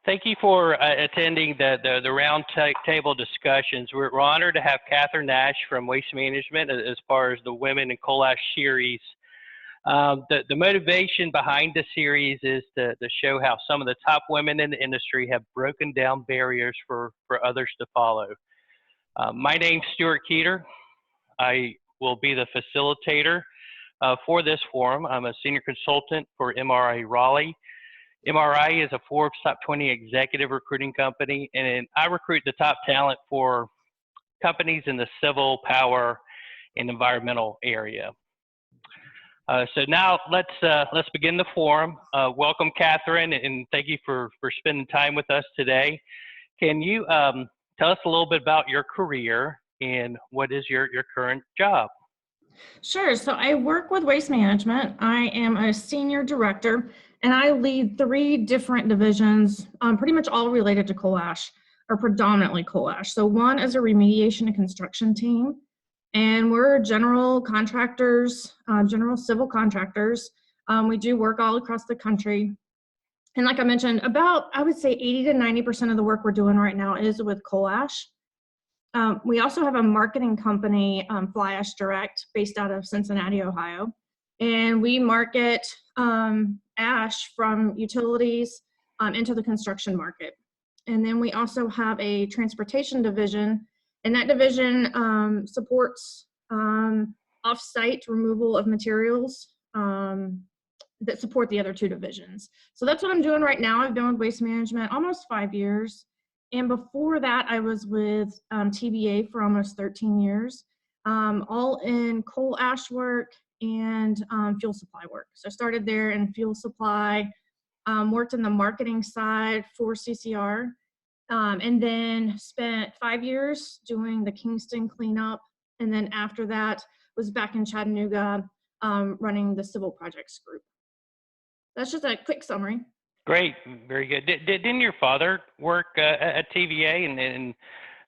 Thank you for attending the round table discussions. We're honored to have Kathryn Nash from Waste Management as far as the Women in Coal Ash series. The motivation behind the series is to show how some of the top women in the industry have broken down barriers for others to follow. My name's Stuart Keeter. I will be the facilitator for this forum. I'm a senior consultant for MRI Raleigh. MRI is a Forbes Top 20 executive recruiting company, and I recruit the top talent for companies in the civil, power, and environmental area. So now let's begin the forum. Welcome, Kathryn, and thank you for spending time with us today. Can you tell us a little bit about your career and what is your current job? Sure. So I work with Waste Management. I am a senior director, and I lead 3 different divisions, pretty much all related to coal ash, or predominantly coal ash. So one is a remediation and construction team, and we're general contractors, general civil contractors. We do work all across the country. And like I mentioned, I would say 80 to 90% of the work we're doing right now is with coal ash. We also have a marketing company, Fly Ash Direct, based out of Cincinnati, Ohio. And we market ash from utilities into the construction market. And then we also have a transportation division, and that division supports off-site removal of materials that support the other 2 divisions. So that's what I'm doing right now. I've been with Waste Management almost 5 years. And before that, I was with TVA for almost 13 years, all in coal ash work and fuel supply work. So I started there in fuel supply, worked in the marketing side for CCR, and then spent 5 years doing the Kingston cleanup. And then after that, was back in Chattanooga running the civil projects group. That's just a quick summary. Great, very good. Didn't your father work at TVA, and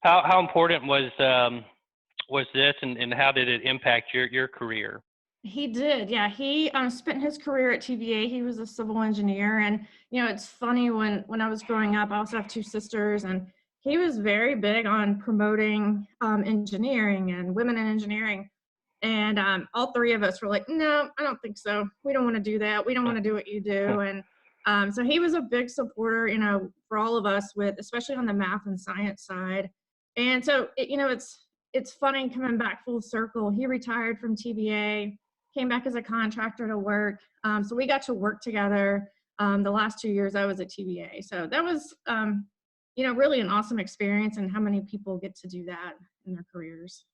how important was this, and how did it impact your career? He did, yeah. He spent his career at TVA. He was a civil engineer, and it's funny when I was growing up, I also have 2 sisters, and he was very big on promoting engineering and women in engineering. And all 3 of us were like, no, I don't think so. We don't want to do that. We don't want to do what you do. And so he was a big supporter, for all of us, especially on the math and science side. And so, it's funny coming back full circle. He retired from TVA, came back as a contractor to work. So we got to work together the last 2 years I was at TVA. So that was, really an awesome experience, and how many people get to do that in their careers.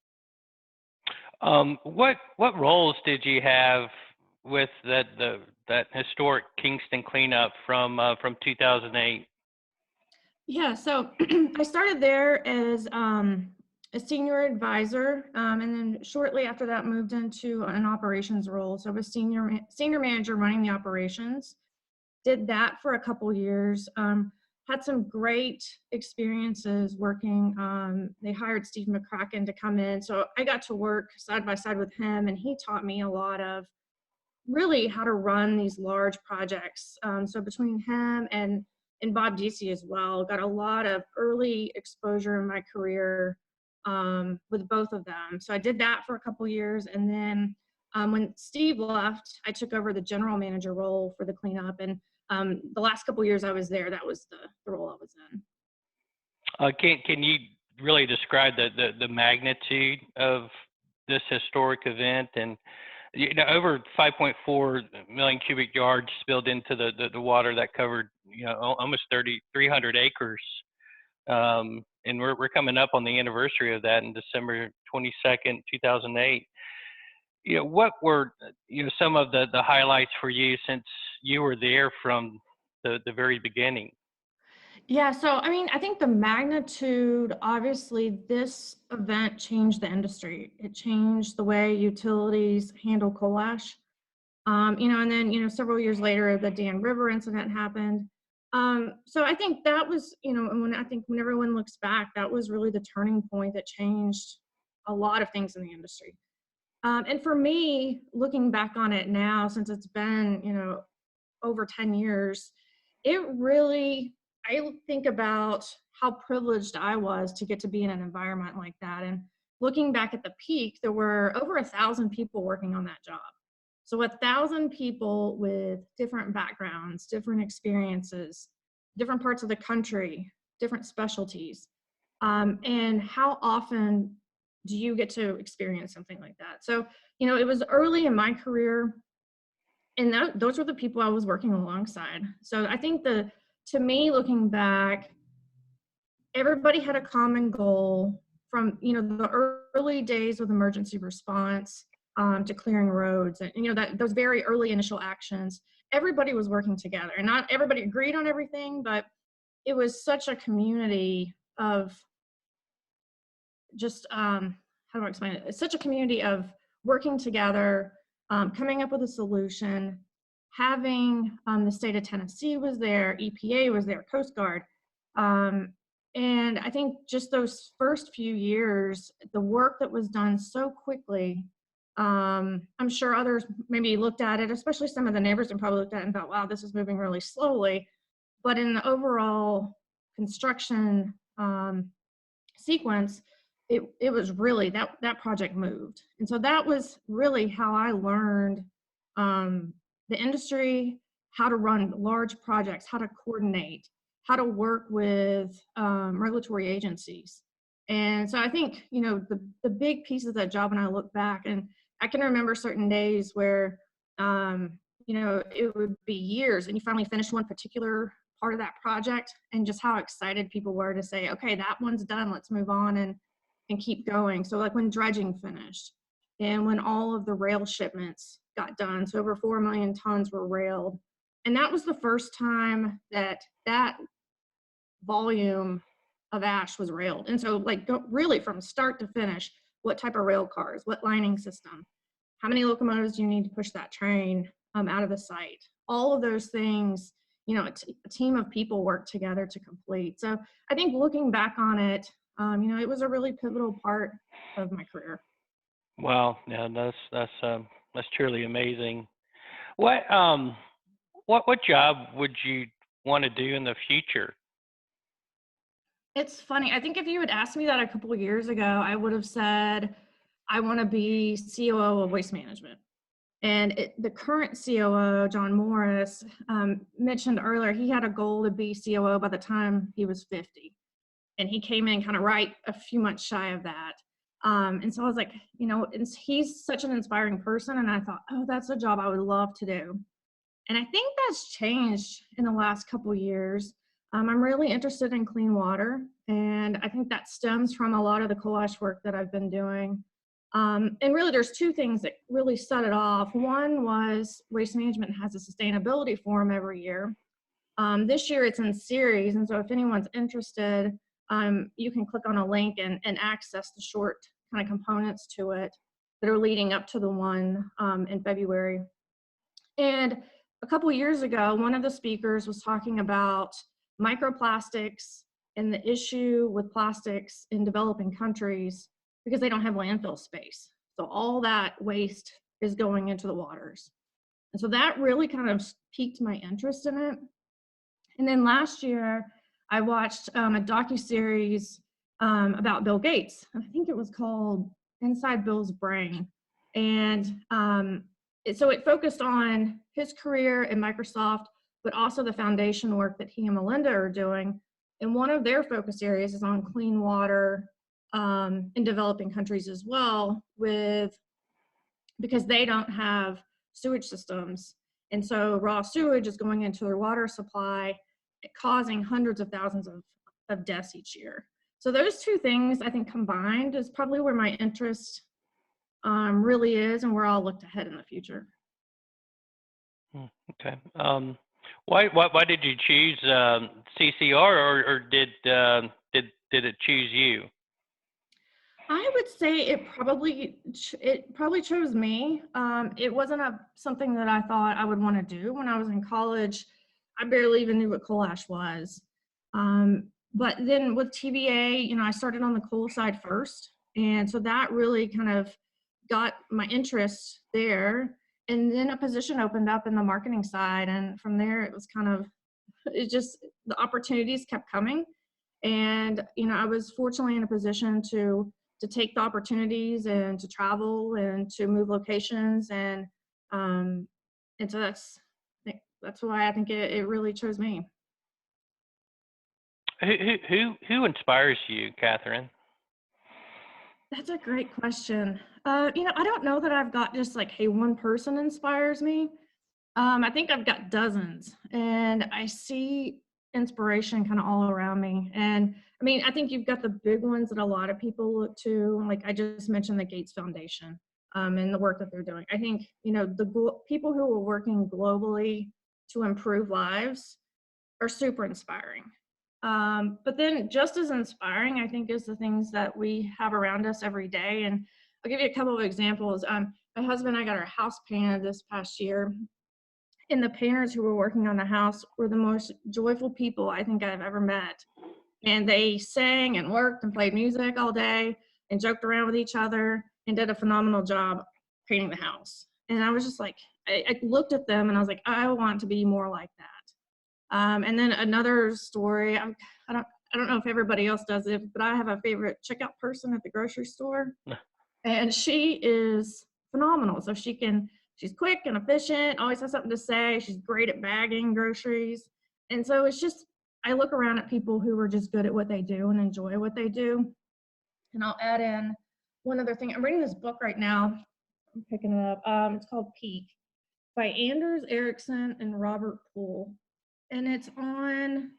What roles did you have with that historic Kingston cleanup from 2008? Yeah, so I started there as a senior advisor, and then shortly after that moved into an operations role. So I was senior manager running the operations. Did that for a couple years. Had some great experiences working. They hired Steve McCracken to come in, so I got to work side by side with him, and he taught me a lot of really how to run these large projects. So between him and Bob Deasy as well, got a lot of early exposure in my career with both of them. So I did that for a couple years, and then when Steve left, I took over the general manager role for the cleanup, and the last couple years I was there, that was the role I was in. Can you really describe the magnitude of this historic event? And over 5.4 million cubic yards spilled into the water that covered almost 300 acres. And we're coming up on the anniversary of that in December 22nd, 2008. What were some of the highlights for you since you were there from the very beginning? Yeah, so I think the magnitude, obviously this event changed the industry. It changed the way utilities handle coal ash. And then several years later the Dan River incident happened. So I think that was, when everyone looks back, that was really the turning point that changed a lot of things in the industry. And for me, looking back on it now, since it's been, over 10 years, it really I think about how privileged I was to get to be in an environment like that. And looking back at the peak, there were over 1,000 people working on that job. So 1,000 people with different backgrounds, different experiences, different parts of the country, different specialties. And how often do you get to experience something like that? So, it was early in my career, and those were the people I was working alongside. So I think to me, looking back, everybody had a common goal from, the early days with emergency response, to clearing roads, and, that those very early initial actions. Everybody was working together, and not everybody agreed on everything, but it was such a community of just, how do I explain it? It's such a community of working together, coming up with a solution, having, the state of Tennessee was there, EPA was there, Coast Guard. And I think just those first few years, the work that was done so quickly, I'm sure others maybe looked at it, especially some of the neighbors, and probably looked at it and thought, wow, this is moving really slowly. But in the overall construction, sequence, it was really that project moved. And so that was really how I learned, the industry, how to run large projects, how to coordinate, how to work with, regulatory agencies. And so I think, the big piece of that job, when I look back, and I can remember certain days where, it would be years and you finally finished one particular part of that project, and just how excited people were to say, okay, that one's done, let's move on and keep going. So like when dredging finished, and when all of the rail shipments got done, so over 4 million tons were railed. And that was the first time that volume of ash was railed. And so like really from start to finish, what type of rail cars, what lining system, how many locomotives do you need to push that train, out of the site? All of those things, a team of people work together to complete. So I think looking back on it, it was a really pivotal part of my career. Wow, yeah, that's truly amazing. What job would you want to do in the future? It's funny. I think if you had asked me that a couple of years ago, I would have said, I want to be COO of waste management. And the current COO, John Morris, mentioned earlier, he had a goal to be COO by the time he was 50. And he came in kind of right a few months shy of that. And so I was like, he's such an inspiring person. And I thought, oh, that's a job I would love to do. And I think that's changed in the last couple of years. I'm really interested in clean water. And I think that stems from a lot of the coal ash work that I've been doing. And really, there's two things that really set it off. One was Waste Management has a sustainability forum every year. This year it's in series, and so if anyone's interested, you can click on a link and access the short kind of components to it that are leading up to the one, in February. And a couple years ago, one of the speakers was talking about microplastics and the issue with plastics in developing countries because they don't have landfill space. So all that waste is going into the waters. And so that really kind of piqued my interest in it. And then last year, I watched, a docuseries, about Bill Gates. I think it was called Inside Bill's Brain. And so it focused on his career at Microsoft, but also the foundation work that he and Melinda are doing. And one of their focus areas is on clean water, in developing countries as well, because they don't have sewage systems. And so raw sewage is going into their water supply, causing hundreds of thousands of deaths each year. So those two things, I think, combined is probably where my interest, really is, and where I'll look ahead in the future. Okay. Why did you choose CCR, or did it choose you? I would say it probably chose me. It wasn't something that I thought I would want to do when I was in college. I barely even knew what coal ash was. But then with TVA, I started on the coal side first, and so that really kind of got my interest there. And then a position opened up in the marketing side, and from there it was kind of, it just the opportunities kept coming. And, I was fortunately in a position to take the opportunities and to travel and to move locations. Um, and so that's why I think it really chose me. Who inspires you, Kathryn? That's a great question. I don't know that I've got just like, hey, one person inspires me. I think I've got dozens, and I see inspiration kind of all around me. And I mean, I think you've got the big ones that a lot of people look to. Like I just mentioned the Gates Foundation, and the work that they're doing. I think, the people who are working globally to improve lives are super inspiring. But then just as inspiring, I think, is the things that we have around us every day. And I'll give you a couple of examples. My husband and I got our house painted this past year, and the painters who were working on the house were the most joyful people I think I've ever met. And they sang and worked and played music all day and joked around with each other and did a phenomenal job painting the house. And I was just like, I looked at them and I was like, I want to be more like that. And then another story, I don't know if everybody else does it, but I have a favorite checkout person at the grocery store, and she is phenomenal. So she's quick and efficient, always has something to say. She's great at bagging groceries. And so it's just, I look around at people who are just good at what they do and enjoy what they do. And I'll add in one other thing. I'm reading this book right now. I'm picking it up. It's called Peak by Anders Ericsson and Robert Poole. And it's on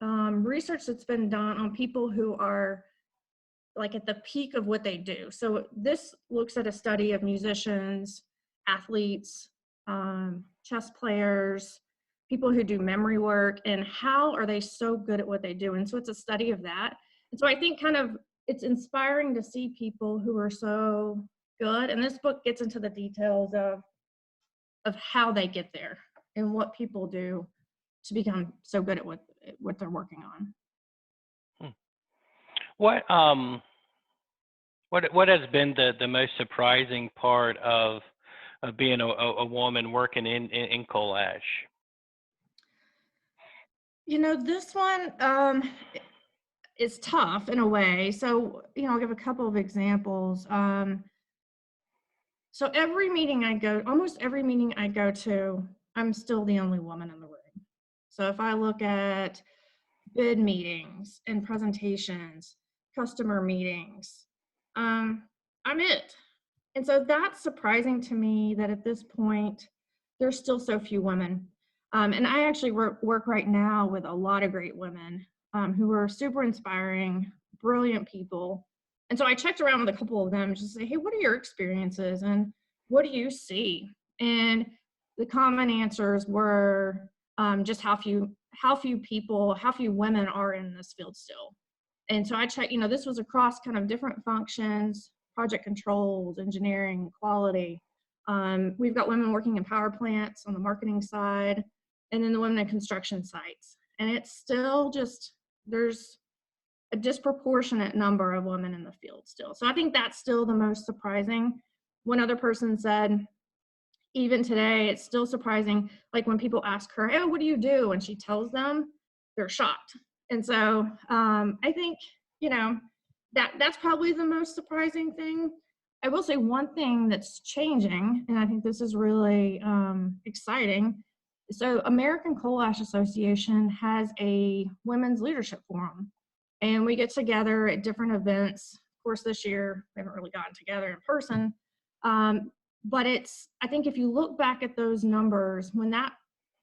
research that's been done on people who are like at the peak of what they do. So this looks at a study of musicians, athletes, chess players, people who do memory work, and how are they so good at what they do. And so it's a study of that. And so I think kind of it's inspiring to see people who are so good. And this book gets into the details of how they get there and what people do to become so good at what they're working on. What has been the most surprising part of being a woman working in coal ash? This one is tough in a way. So, I'll give a couple of examples. So almost every meeting I go to, I'm still the only woman in the room. So if I look at bid meetings and presentations, customer meetings, I'm it. And so that's surprising to me that at this point, there's still so few women. And I actually work right now with a lot of great women who are super inspiring, brilliant people. And so I checked around with a couple of them just to say, hey, what are your experiences and what do you see? And the common answers were just how few women are in this field still. And so I checked, this was across kind of different functions, project controls, engineering, quality. We've got women working in power plants on the marketing side, and then the women in construction sites. And it's still just, there's a disproportionate number of women in the field still. So I think that's still the most surprising. One other person said, even today, it's still surprising, like when people ask her, hey, what do you do? And she tells them, they're shocked. And so I think, that's probably the most surprising thing. I will say one thing that's changing, and I think this is really exciting. So American Coal Ash Association has a women's leadership forum, and we get together at different events. Of course, this year we haven't really gotten together in person, but I think if you look back at those numbers, when that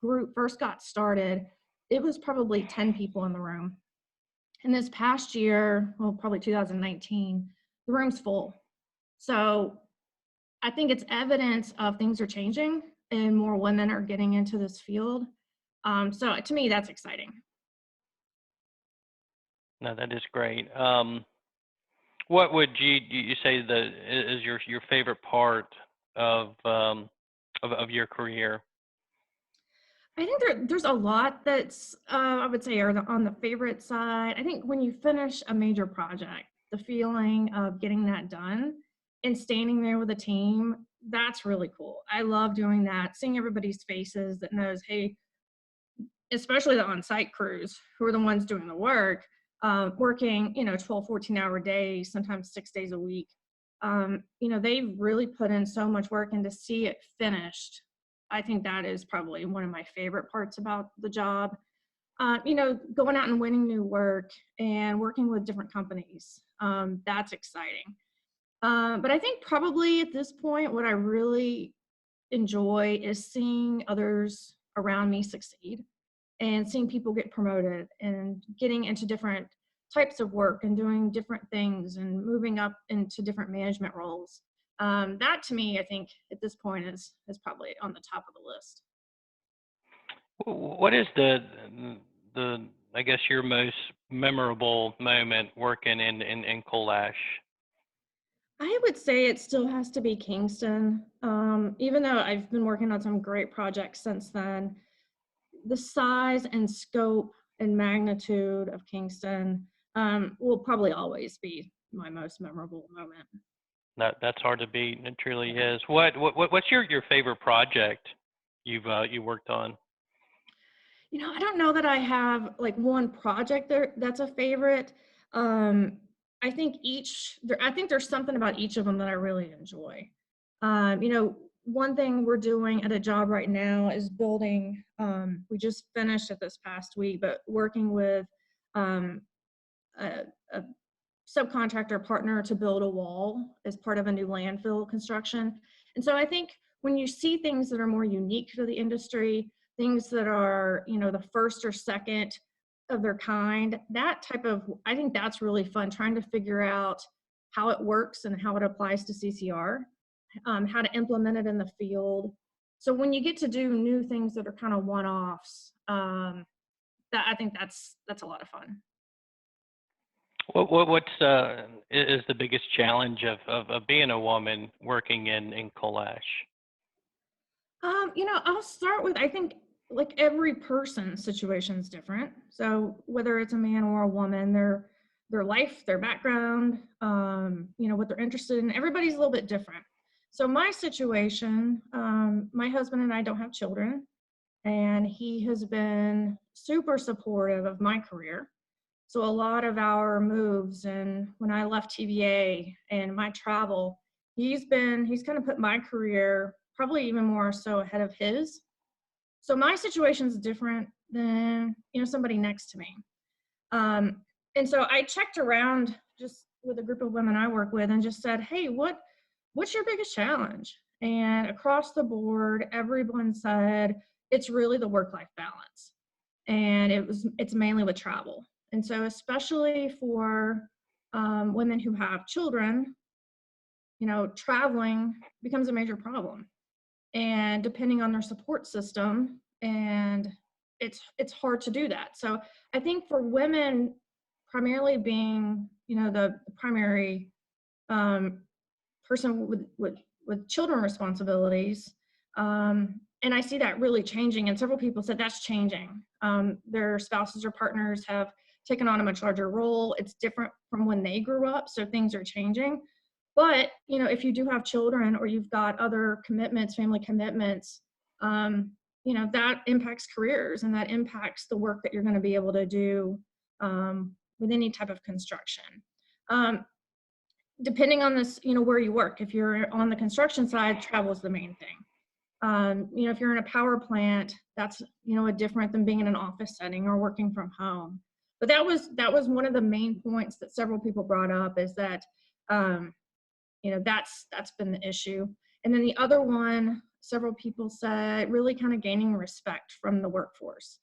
group first got started, it was probably 10 people in the room. And this past year, well, probably 2019, the room's full. So I think it's evidence of things are changing and more women are getting into this field. So to me, that's exciting. No, that is great. What would you say is your favorite part of your career? I think there's a lot that's I would say are on the favorite side. I think when you finish a major project, the feeling of getting that done and standing there with a team, that's really cool. I love doing that, seeing everybody's faces that knows, hey, especially the on-site crews who are the ones doing the work, working, 12, 14-hour days, sometimes 6 days a week. They've really put in so much work, and to see it finished, I think that is probably one of my favorite parts about the job. Going out and winning new work and working with different companies, that's exciting. But I think probably at this point, what I really enjoy is seeing others around me succeed and seeing people get promoted and getting into different types of work and doing different things and moving up into different management roles. That to me, I think at this point is probably on the top of the list. What is the I guess your most memorable moment working in coal ash? I would say it still has to be Kingston. Even though I've been working on some great projects since then, the size and scope and magnitude of Kingston will probably always be my most memorable moment. That's hard to beat. It truly is. What's your favorite project you worked on? I don't know that I have like one project there that's a favorite. Um, I think there's something about each of them that I really enjoy. One thing we're doing at a job right now is building, we just finished it this past week, but working with um, a subcontractor partner to build a wall as part of a new landfill construction. And so I think when you see things that are more unique to the industry, things that are, the first or second of their kind, I think that's really fun, trying to figure out how it works and how it applies to CCR, how to implement it in the field. So when you get to do new things that are kind of one-offs, that I think that's a lot of fun. What's is the biggest challenge of being a woman working in coal ash? I'll start with, I think, like every person's situation is different. So whether it's a man or a woman, their life, their background, what they're interested in, everybody's a little bit different. So my situation, my husband and I don't have children, and he has been super supportive of my career. So a lot of our moves, and when I left TVA and my travel, he's kind of put my career probably even more so ahead of his. So my situation is different than, somebody next to me. And so I checked around just with a group of women I work with and just said, hey, what's your biggest challenge? And across the board, everyone said it's really the work-life balance. And it's mainly with travel. And so especially for women who have children, traveling becomes a major problem. And depending on their support system, and it's hard to do that. So I think for women, primarily being, the primary um, person with children responsibilities, and I see that really changing, and several people said that's changing. Their spouses or partners have taken on a much larger role. It's different from when they grew up, so things are changing. But, if you do have children or you've got other commitments, family commitments, that impacts careers, and that impacts the work that you're going to be able to do with any type of construction. Depending on this, where you work, if you're on the construction side, travel is the main thing. If you're in a power plant, that's, different than being in an office setting or working from home. But that was one of the main points that several people brought up, is that, that's been the issue. And then the other one, several people said, really kind of gaining respect from the workforce.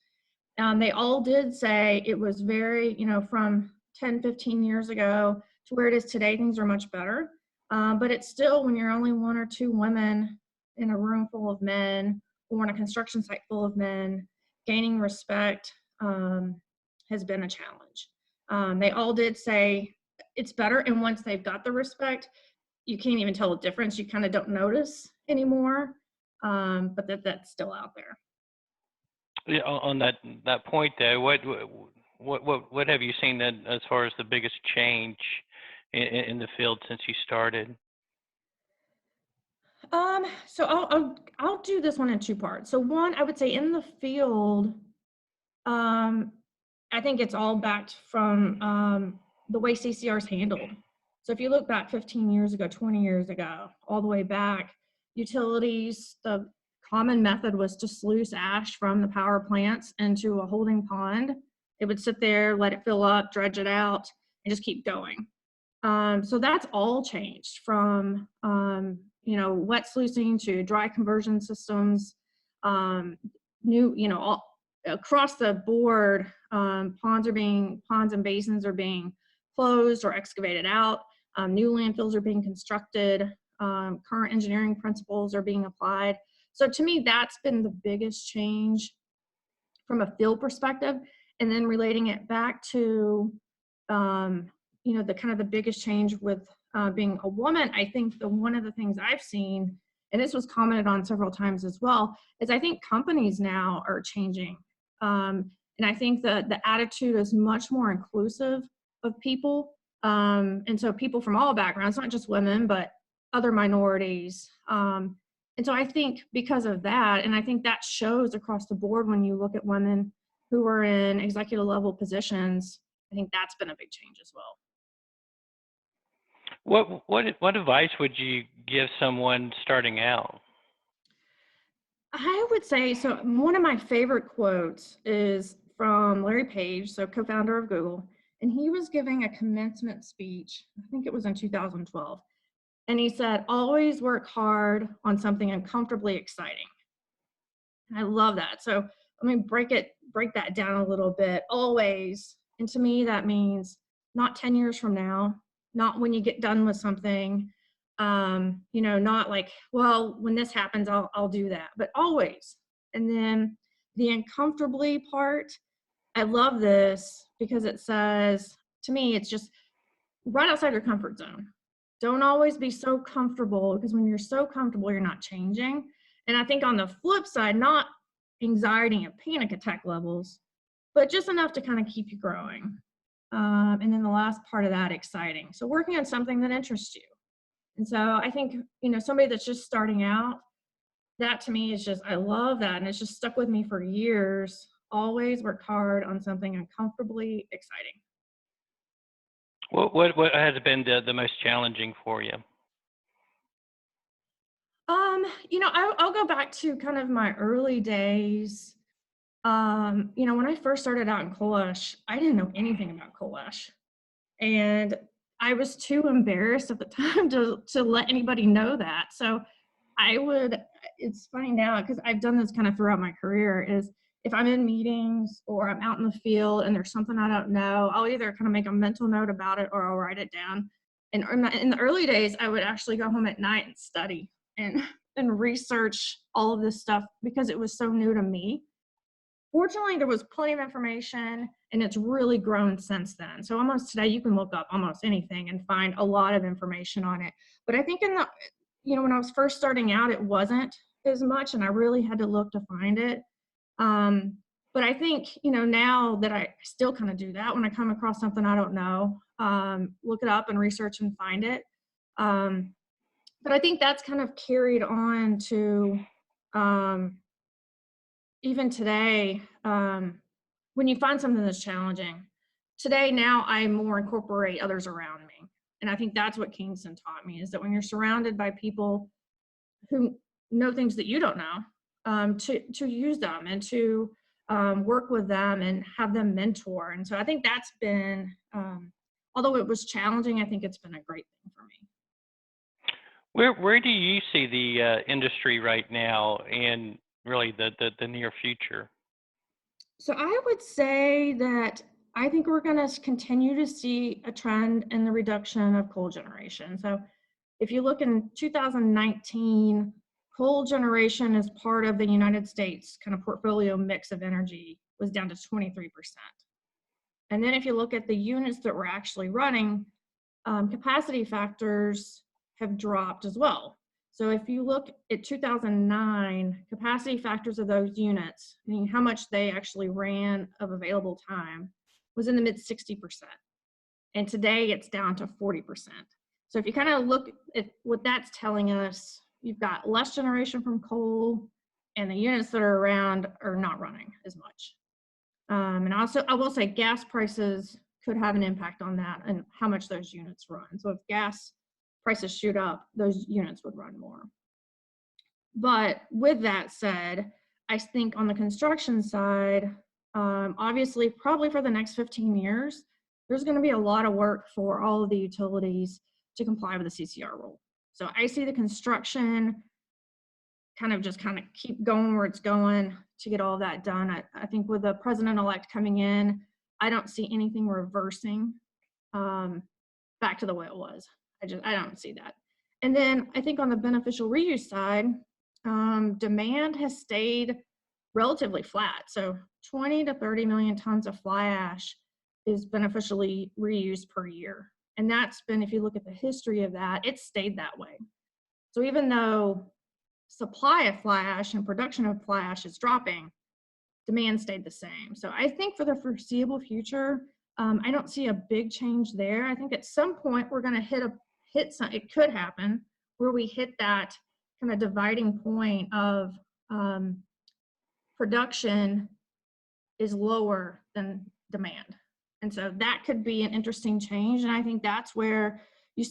They all did say it was very, from 10, 15 years ago to where it is today, things are much better. But it's still, when you're only one or two women in a room full of men or on a construction site full of men, gaining respect has been a challenge. They all did say it's better, and once they've got the respect, you can't even tell the difference. You kind of don't notice anymore, but that's still out there. Yeah, on that point though, what have you seen that as far as the biggest change in the field since you started? So I'll do this one in two parts. So one, I would say in the field, Um, I think it's all backed from the way CCR is handled. So if you look back 15 years ago, 20 years ago, all the way back, utilities, the common method was to sluice ash from the power plants into a holding pond. It would sit there, let it fill up, dredge it out, and just keep going. So that's all changed from wet sluicing to dry conversion systems, um, all across the board. Ponds and basins are being closed or excavated out. New landfills are being constructed. Current engineering principles are being applied. So to me, that's been the biggest change from a field perspective, and then relating it back to the kind of the biggest change with being a woman. I think one of the things I've seen, and this was commented on several times as well, is I think companies now are changing, and I think that the attitude is much more inclusive of people, and so people from all backgrounds, not just women but other minorities. And so I think because of that, and I think that shows across the board when you look at women who are in executive level positions, I think that's been a big change as well. What advice would you give someone starting out? I would say, so one of my favorite quotes is from Larry Page, so co-founder of Google, and he was giving a commencement speech, I think it was in 2012, and he said, always work hard on something uncomfortably exciting. And I love that. So let me break that down a little bit. Always, and to me that means not 10 years from now, not when you get done with something, not like, well, when this happens, I'll do that, but always. And then the uncomfortably part, I love this because it says, to me, it's just right outside your comfort zone. Don't always be so comfortable, because when you're so comfortable, you're not changing. And I think on the flip side, not anxiety and panic attack levels, but just enough to kind of keep you growing. And then the last part of that, exciting. So working on something that interests you. And so I think, somebody that's just starting out, that to me is just, I love that. And it's just stuck with me for years. Always work hard on something uncomfortably exciting. What has been the most challenging for you? I'll go back to kind of my early days. When I first started out in coal ash, I didn't know anything about coal ash. And I was too embarrassed at the time to let anybody know that. So it's funny now because I've done this kind of throughout my career, is if I'm in meetings or I'm out in the field and there's something I don't know, I'll either kind of make a mental note about it or I'll write it down. And in the early days, I would actually go home at night and study and and research all of this stuff because it was so new to me. Fortunately, there was plenty of information, and it's really grown since then. So almost today, you can look up almost anything and find a lot of information on it. But I think when I was first starting out, it wasn't as much, and I really had to look to find it. But I think, now that I still kind of do that when I come across something I don't know, look it up and research and find it. But I think that's kind of carried on to, even today, when you find something that's challenging, today now I more incorporate others around me. And I think that's what Kingston taught me, is that when you're surrounded by people who know things that you don't know, to use them and to work with them and have them mentor. And so I think that's been, although it was challenging, I think it's been a great thing for me. Where do you see the industry right now and really the near future? So I would say that I think we're going to continue to see a trend in the reduction of coal generation. So if you look in 2019, coal generation as part of the United States kind of portfolio mix of energy was down to 23%. And then if you look at the units that were actually running, capacity factors have dropped as well. So if you look at 2009, capacity factors of those units, meaning how much they actually ran of available time, was in the mid 60%. And today it's down to 40%. So if you kind of look at what that's telling us, you've got less generation from coal, and the units that are around are not running as much. And also, I will say gas prices could have an impact on that and how much those units run. So if gas prices shoot up, those units would run more. But with that said, I think on the construction side, obviously, probably for the next 15 years, there's going to be a lot of work for all of the utilities to comply with the CCR rule. So I see the construction kind of keep going where it's going to get all that done. I think with the president-elect coming in, I don't see anything reversing back to the way it was. I don't see that. And then I think on the beneficial reuse side, demand has stayed relatively flat. So 20 to 30 million tons of fly ash is beneficially reused per year. And that's been, if you look at the history of that, it's stayed that way. So even though supply of fly ash and production of fly ash is dropping, demand stayed the same. So I think for the foreseeable future, I don't see a big change there. I think at some point we're going to hit some, it could happen where we hit that kind of dividing point of production is lower than demand. And so that could be an interesting change. And I think that's where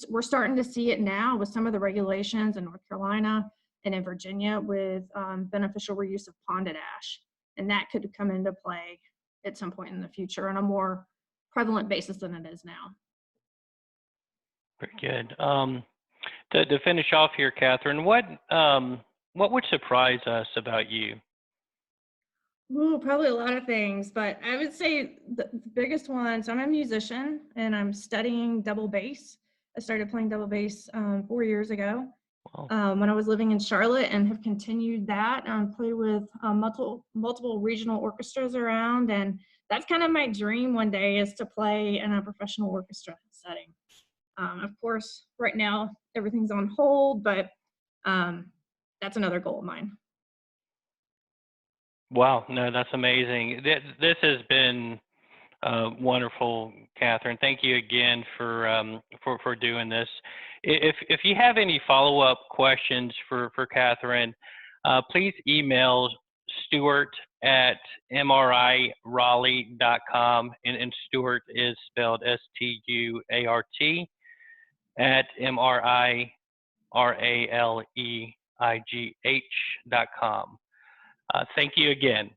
we're starting to see it now with some of the regulations in North Carolina and in Virginia with beneficial reuse of ponded ash. And that could come into play at some point in the future on a more prevalent basis than it is now. Very good. To finish off here, Kathryn, what would surprise us about you? Ooh, probably a lot of things, but I would say the biggest one, so I'm a musician and I'm studying double bass. I started playing double bass 4 years ago. Wow. When I was living in Charlotte, and have continued that. Play with multiple regional orchestras around, and that's kind of my dream one day, is to play in a professional orchestra setting. Of course, right now everything's on hold, but that's another goal of mine. Wow, no, that's amazing. This has been wonderful, Kathryn. Thank you again for doing this. If you have any follow-up questions for Kathryn, please email Stuart@mriraleigh.com, and Stuart is spelled Stuart at mriraleigh.com. Thank you again.